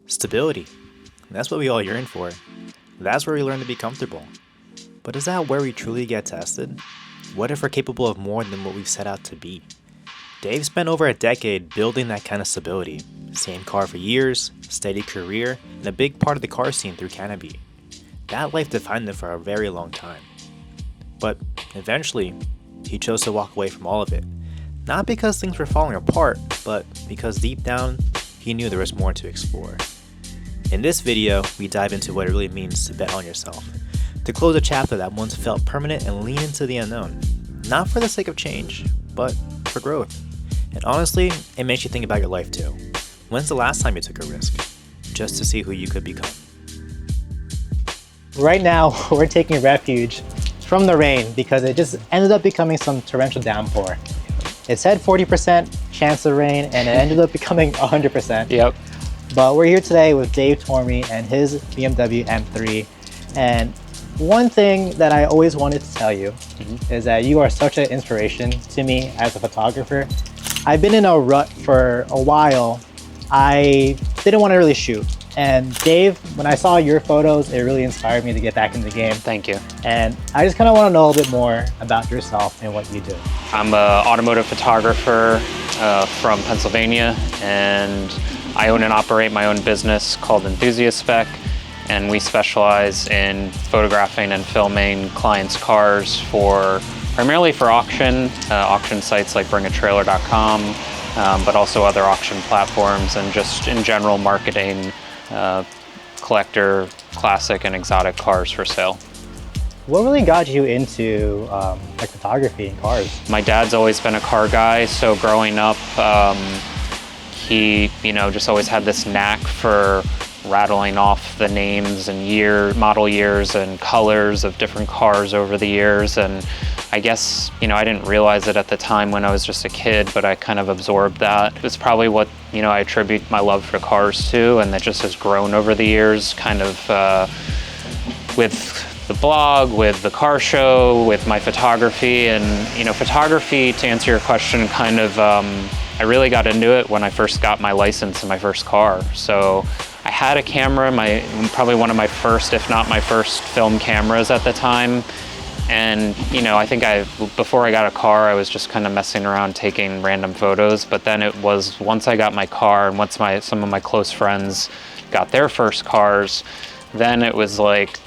Stability. That's what we all yearn for. That's where we learn to be comfortable. But is that where we truly get tested? What if we're capable of more than what we've set out to be? Dave spent over a decade building that kind of stability. Same car for years, steady career, and a big part of the car scene through Canopy. That life defined him for a very long time. But eventually, he chose to walk away from all of it. Not because things were falling apart, but because deep down, he knew there was more to explore. In this video, we dive into what it really means to bet on yourself, to close a chapter that once felt permanent and lean into the unknown. Not for the sake of change, but for growth. And honestly, it makes you think about your life too. When's the last time you took a risk? Just to see who you could become. Right now, we're taking refuge from the rain because it just ended up becoming some torrential downpour. It said 40% chance of rain and it ended up becoming 100%. Yep. But we're here today with Dave Tormey and his BMW M3. And one thing that I always wanted to tell you is that you are such an inspiration to me as a photographer. I've been in a rut for a while. I didn't want to really shoot. And Dave, when I saw your photos, it really inspired me to get back in the game. Thank you. And I just kind of want to know a little bit more about yourself and what you do. I'm an automotive photographer from Pennsylvania, and I own and operate my own business called Enthusiast Spec, and we specialize in photographing and filming clients' cars primarily for auction sites like bringatrailer.com, but also other auction platforms, and just in general marketing collector, classic, and exotic cars for sale. What really got you into like photography and cars? My dad's always been a car guy, so growing up, he just always had this knack for rattling off the names and model years and colors of different cars over the years. And I guess, I didn't realize it at the time when I was just a kid, but I kind of absorbed that. It's probably what, I attribute my love for cars to, and that just has grown over the years, kind of with the blog, with the car show, with my photography. And, photography, to answer your question, kind of, I really got into it when I first got my license in my first car. So I had a camera, probably one of my first, if not my first, film cameras at the time. And, I think before I got a car, I was just kind of messing around taking random photos. But then it was once I got my car and once some of my close friends got their first cars, then it was like,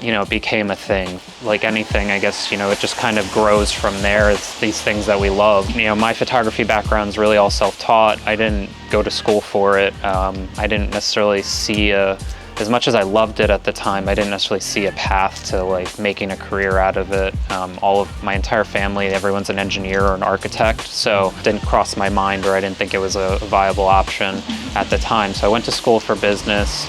it became a thing. Like anything, I guess, it just kind of grows from there. It's these things that we love. My photography background's really all self-taught. I didn't go to school for it. I didn't necessarily see as much as I loved it at the time, I didn't necessarily see a path to like making a career out of it. All of my entire family, everyone's an engineer or an architect, so it didn't cross my mind, or I didn't think it was a viable option at the time. So I went to school for business.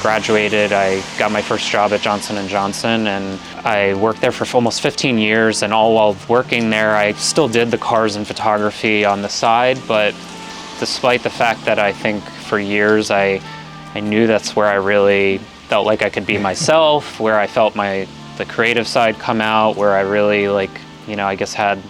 Graduated, I got my first job at Johnson & Johnson, and I worked there for almost 15 years, and all while working there, I still did the cars and photography on the side, but despite the fact that I think for years I knew that's where I really felt like I could be myself, where I felt the creative side come out, where I really I guess had,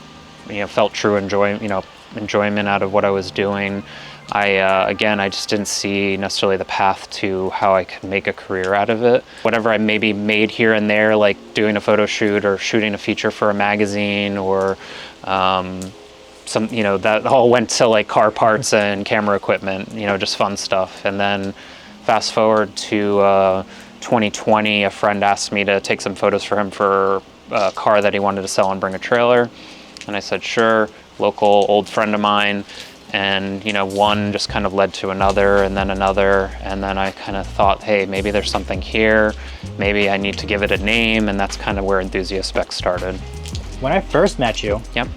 felt true enjoyment out of what I was doing. I just didn't see necessarily the path to how I could make a career out of it. Whatever I maybe made here and there, like doing a photo shoot or shooting a feature for a magazine or that all went to like car parts and camera equipment, just fun stuff. And then fast forward to 2020, a friend asked me to take some photos for him for a car that he wanted to sell and bring a trailer. And I said, sure, local old friend of mine. And one just kind of led to another, and then I kind of thought, hey, maybe there's something here, maybe I need to give it a name, and that's kind of where Enthusiast Spec started. When I first met you, yep,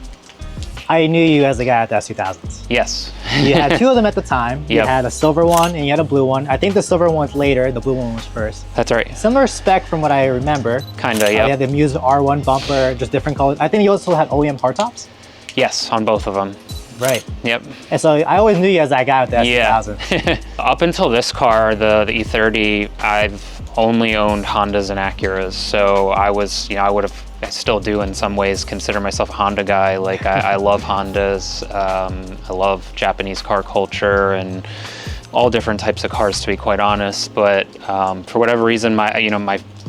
I knew you as the guy at the S2000s. Yes. You had two of them at the time. You had a silver one and you had a blue one. I think the silver one's later, the blue one was first. That's right. Similar spec from what I remember. Kinda, yeah. You had the Muse R1 bumper, just different colors. I think you also had OEM hardtops? Yes, on both of them. Right. Yep. And so I always knew you as that guy with the S2000. Yeah. Up until this car, the E30, I've only owned Hondas and Acuras. So I still do in some ways consider myself a Honda guy. Like I love Hondas. I love Japanese car culture, and all different types of cars, to be quite honest. But for whatever reason,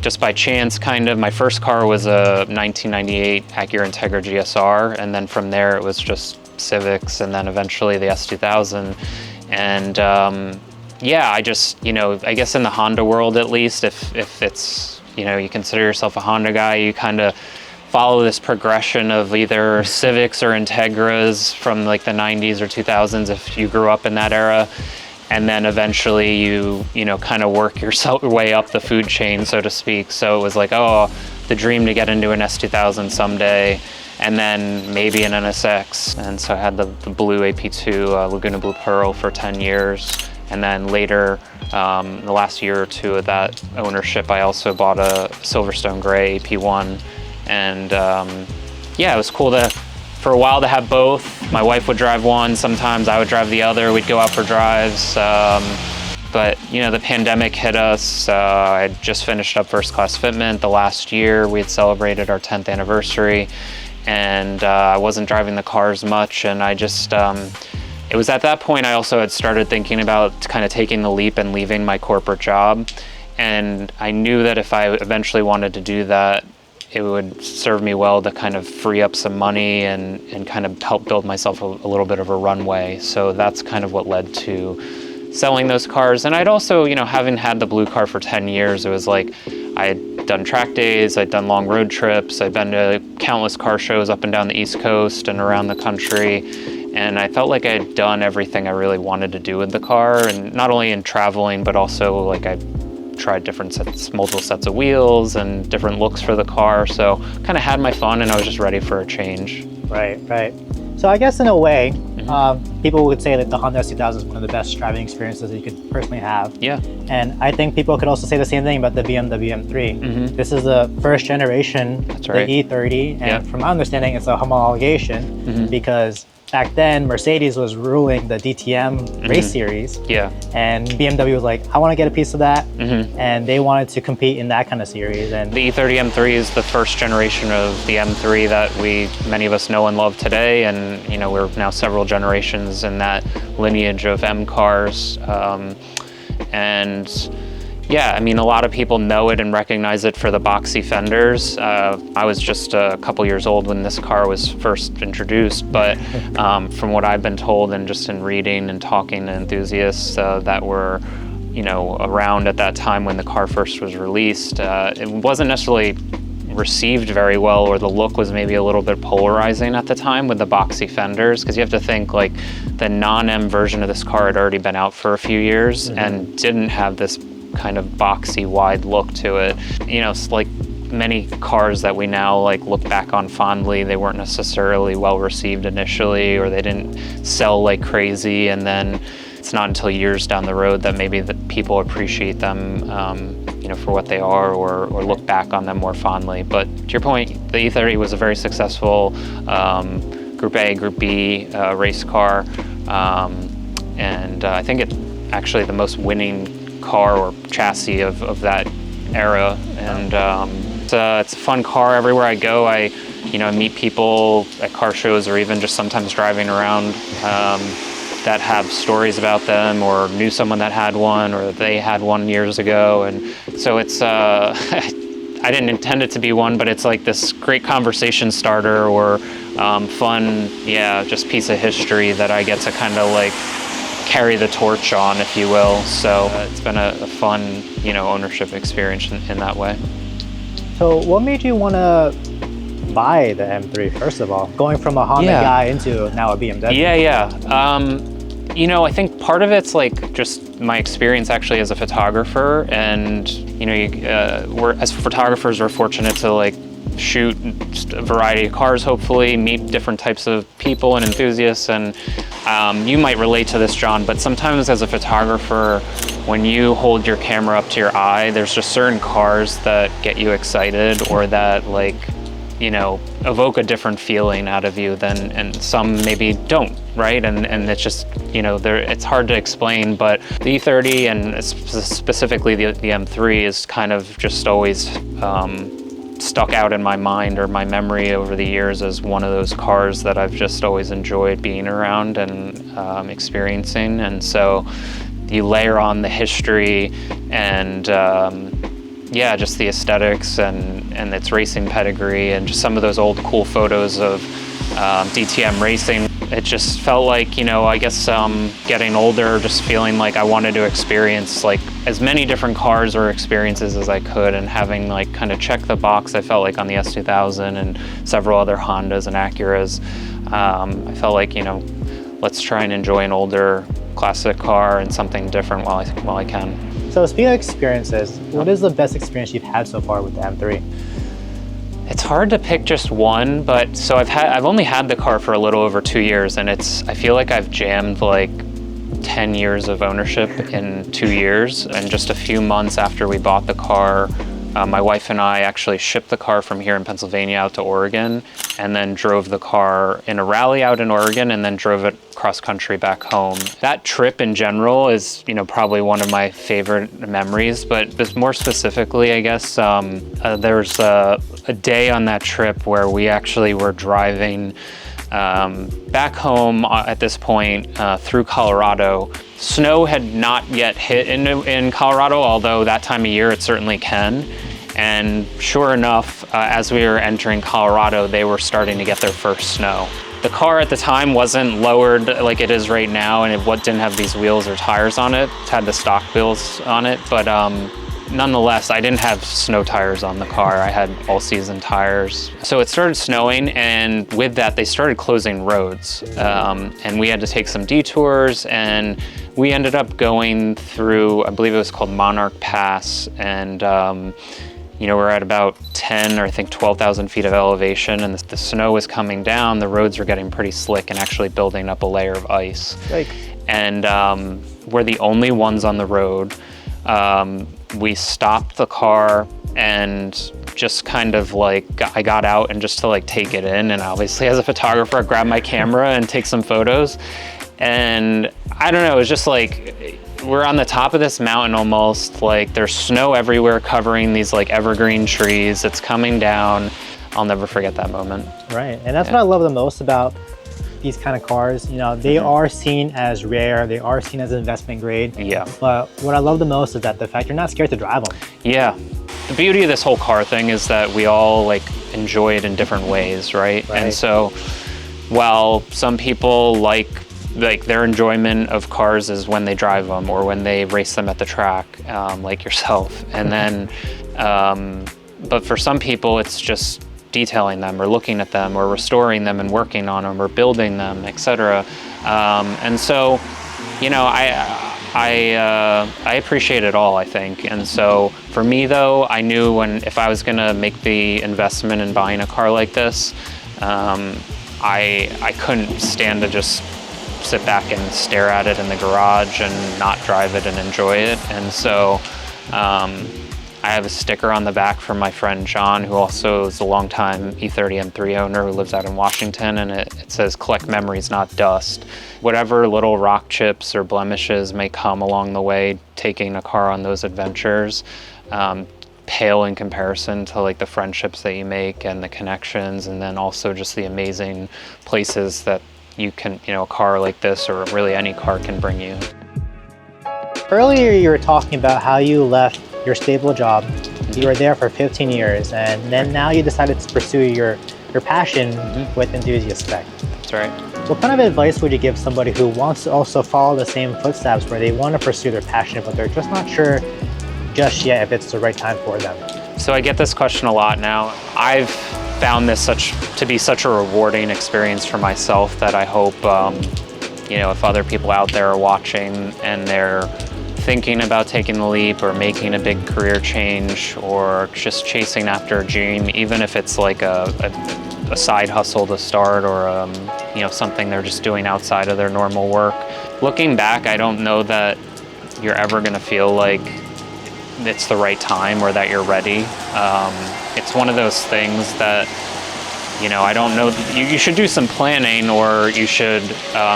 just by chance, kind of, my first car was a 1998 Acura Integra GSR, and then from there it was just Civics, and then eventually the S2000. And yeah, I just, I guess in the Honda world at least, if it's, you consider yourself a Honda guy, you kind of follow this progression of either Civics or Integras from like the 90s or 2000s if you grew up in that era. And then eventually you kind of work your way up the food chain, so to speak. So it was like, oh, the dream to get into an S2000 someday, and then maybe an NSX. And so I had the blue AP2 Laguna Blue Pearl for 10 years. And then later, the last year or two of that ownership, I also bought a Silverstone Gray AP1. And yeah, it was cool for a while to have both. My wife would drive one, sometimes I would drive the other. We'd go out for drives. But the pandemic hit us. I had just finished up First Class Fitment the last year. We had celebrated our 10th anniversary, and I wasn't driving the cars much. And I just, it was at that point I also had started thinking about kind of taking the leap and leaving my corporate job. And I knew that if I eventually wanted to do that, it would serve me well to kind of free up some money and kind of help build myself a little bit of a runway. So that's kind of what led to selling those cars. And I'd also, having had the blue car for 10 years, it was like I had done track days, I'd done long road trips, I'd been to countless car shows up and down the East Coast and around the country. And I felt like I had done everything I really wanted to do with the car, and not only in traveling, but also like I tried multiple sets of wheels and different looks for the car. So kind of had my fun, and I was just ready for a change. Right. So I guess in a way, people would say that the Honda S2000 is one of the best driving experiences that you could personally have. Yeah. And I think people could also say the same thing about the BMW M3. This is the first generation, That's right. the E30, and from my understanding, it's a homologation because back then, Mercedes was ruling the DTM race series. Yeah. And BMW was like, I want to get a piece of that. And they wanted to compete in that kind of series. And the E30 M3 is the first generation of the M3 that many of us know and love today. And, we're now several generations in that lineage of M cars. And yeah, I mean, a lot of people know it and recognize it for the boxy fenders. I was just a couple years old when this car was first introduced, but from what I've been told and just in reading and talking to enthusiasts that were, around at that time when the car first was released, it wasn't necessarily received very well, or the look was maybe a little bit polarizing at the time with the boxy fenders, because you have to think like the non-M version of this car had already been out for a few years and didn't have this kind of boxy wide look to it. It's like many cars that we now look back on fondly, they weren't necessarily well received initially, or they didn't sell like crazy, and then it's not until years down the road that maybe the people appreciate them for what they are, or look back on them more fondly. But to your point, the E30 was a very successful Group A, Group B race car, and I think it's actually the most winning car or chassis of that era. And it's a fun car. Everywhere I go, I meet people at car shows, or even just sometimes driving around, that have stories about them, or knew someone that had one, or they had one years ago. And so it's I didn't intend it to be one, but it's like this great conversation starter, or fun, just piece of history that I get to kind of carry the torch on, if you will. So it's been a fun, ownership experience in that way. So what made you want to buy the M3, first of all, going from a Honda guy into now a BMW? I think part of it's just my experience actually as a photographer, and as photographers, we're fortunate to shoot a variety of cars, hopefully meet different types of people and enthusiasts. And you might relate to this, John, but sometimes as a photographer, when you hold your camera up to your eye, there's just certain cars that get you excited, or that evoke a different feeling out of you and some maybe don't, right? And it's just, it's hard to explain, but the E30 and specifically the M3 is kind of just always stuck out in my mind or my memory over the years as one of those cars that I've just always enjoyed being around and experiencing. And so, you layer on the history and yeah, just the aesthetics and its racing pedigree and just some of those old cool photos of DTM racing. It just felt like, you know, I guess getting older, just feeling like I wanted to experience like as many different cars or experiences as I could, and having like kind of checked the box, I felt like on the S2000 and several other Hondas and Acuras. I felt like, you know, let's try and enjoy an older classic car and something different while I can. So speaking of experiences, what is the best experience you've had so far with the M3? It's hard to pick just one, but so I've only had the car for a little over 2 years, and I feel like I've jammed like 10 years of ownership in 2 years. And just a few months after we bought the car, my wife and I actually shipped the car from here in Pennsylvania out to Oregon, and then drove the car in a rally out in Oregon, and then drove it cross country back home. That trip in general is, you know, probably one of my favorite memories, but more specifically, I guess, there's a day on that trip where we actually were driving back home at this point through Colorado. Snow had not yet hit in Colorado, although that time of year it certainly can. And sure enough, as we were entering Colorado, they were starting to get their first snow. The car at the time wasn't lowered like it is right now, and it didn't have these wheels or tires on it. It had the stock wheels on it, but nonetheless, I didn't have snow tires on the car. I had all-season tires. So it started snowing, and with that, they started closing roads. And we had to take some detours, and we ended up going through, I believe it was called Monarch Pass, and you know, we're at about 10 or I think 12,000 feet of elevation, and the snow was coming down. The roads were getting pretty slick and actually building up a layer of ice. Like, and we're the only ones on the road. We stopped the car and just kind of like, I got out and just to like take it in. And obviously as a photographer, I grabbed my camera and take some photos. And I don't know, it was just like, we're on the top of this mountain almost, like there's snow everywhere covering these like evergreen trees. It's coming down. I'll never forget that moment. right, and that's what I love the most about these kind of cars. You know, they are seen as rare, they are seen as investment grade. Yeah. But what I love the most is that the fact you're not scared to drive them. Yeah. The beauty of this whole car thing is that we all like enjoy it in different ways, right? And so while some people like their enjoyment of cars is when they drive them or when they race them at the track, like yourself. And then, but for some people, it's just detailing them or looking at them or restoring them and working on them or building them, etc. And so, you know, I appreciate it all, I think. And so for me though, I knew if I was gonna make the investment in buying a car like this, I couldn't stand to just sit back and stare at it in the garage and not drive it and enjoy it. And so I have a sticker on the back from my friend John, who also is a longtime E30 M3 owner who lives out in Washington, and it says, "Collect memories, not dust." Whatever little rock chips or blemishes may come along the way, taking a car on those adventures, pale in comparison to like the friendships that you make and the connections, and then also just the amazing places that you can, you know, a car like this or really any car can bring you. Earlier, you were talking about how you left your stable job. You were there for 15 years, and then now you decided to pursue your passion with Enthusiast Spec. That's right. What kind of advice would you give somebody who wants to also follow the same footsteps, where they want to pursue their passion, but they're just not sure just yet if it's the right time for them? So I get this question a lot now. I've found this to be such a rewarding experience for myself that I hope, you know, if other people out there are watching and they're thinking about taking the leap or making a big career change or just chasing after a dream, even if it's like a side hustle to start or you know, something they're just doing outside of their normal work. Looking back, I don't know that you're ever going to feel like it's the right time or that you're ready. It's one of those things that, you know, I don't know, you should do some planning, or you should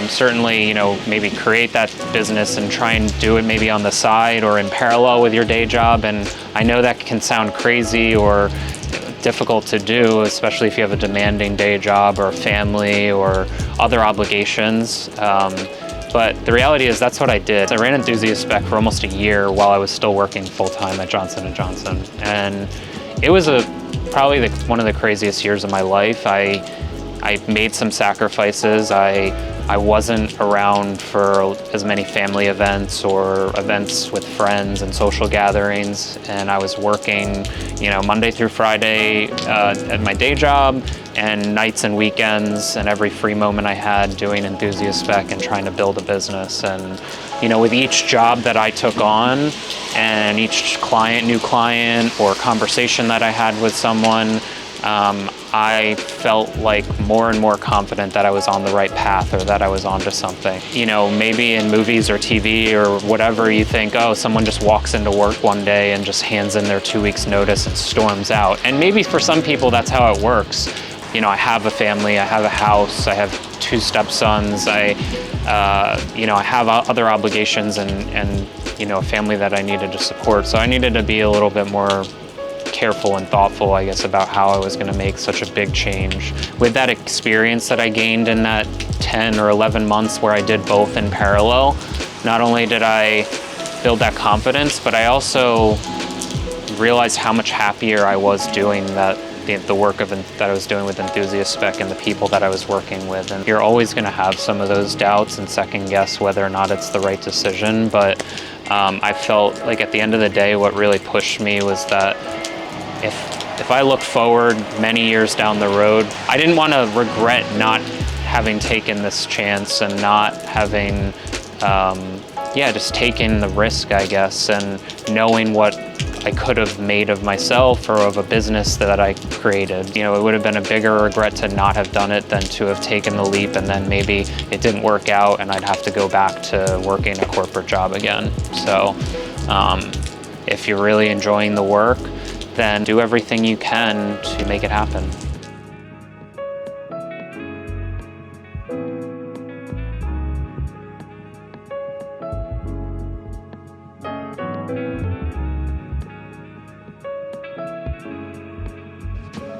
certainly, you know, maybe create that business and try and do it maybe on the side or in parallel with your day job. And I know that can sound crazy or difficult to do, especially if you have a demanding day job or family or other obligations. But the reality is that's what I did. I ran enthusiast spec for almost a year while I was still working full-time at Johnson & Johnson. And it was probably one of the craziest years of my life. I made some sacrifices. I wasn't around for as many family events or events with friends and social gatherings, and I was working, Monday through Friday at my day job, and nights and weekends, and every free moment I had doing enthusiast spec and trying to build a business. And with each job that I took on, and each new client or conversation that I had with someone, I felt like more and more confident that I was on the right path or that I was onto something. Maybe in movies or TV or whatever, you think, oh, someone just walks into work one day and just hands in their 2 weeks notice and storms out. And maybe for some people that's how it works. I have a family, I have a house, I have 2 stepsons, I have other obligations and a family that I needed to support. So I needed to be a little bit more careful and thoughtful, I guess, about how I was going to make such a big change. With that experience that I gained in that 10 or 11 months where I did both in parallel, not only did I build that confidence, but I also realized how much happier I was doing the work that I was doing with enthusiast spec and the people that I was working with. And you're always going to have some of those doubts and second guess whether or not it's the right decision, but I felt like at the end of the day what really pushed me was that if I looked forward many years down the road, I didn't want to regret not having taken this chance and not having, just taken the risk, I guess, and knowing what I could have made of myself or of a business that I created. It would have been a bigger regret to not have done it than to have taken the leap and then maybe it didn't work out and I'd have to go back to working a corporate job again. So if you're really enjoying the work, then do everything you can to make it happen.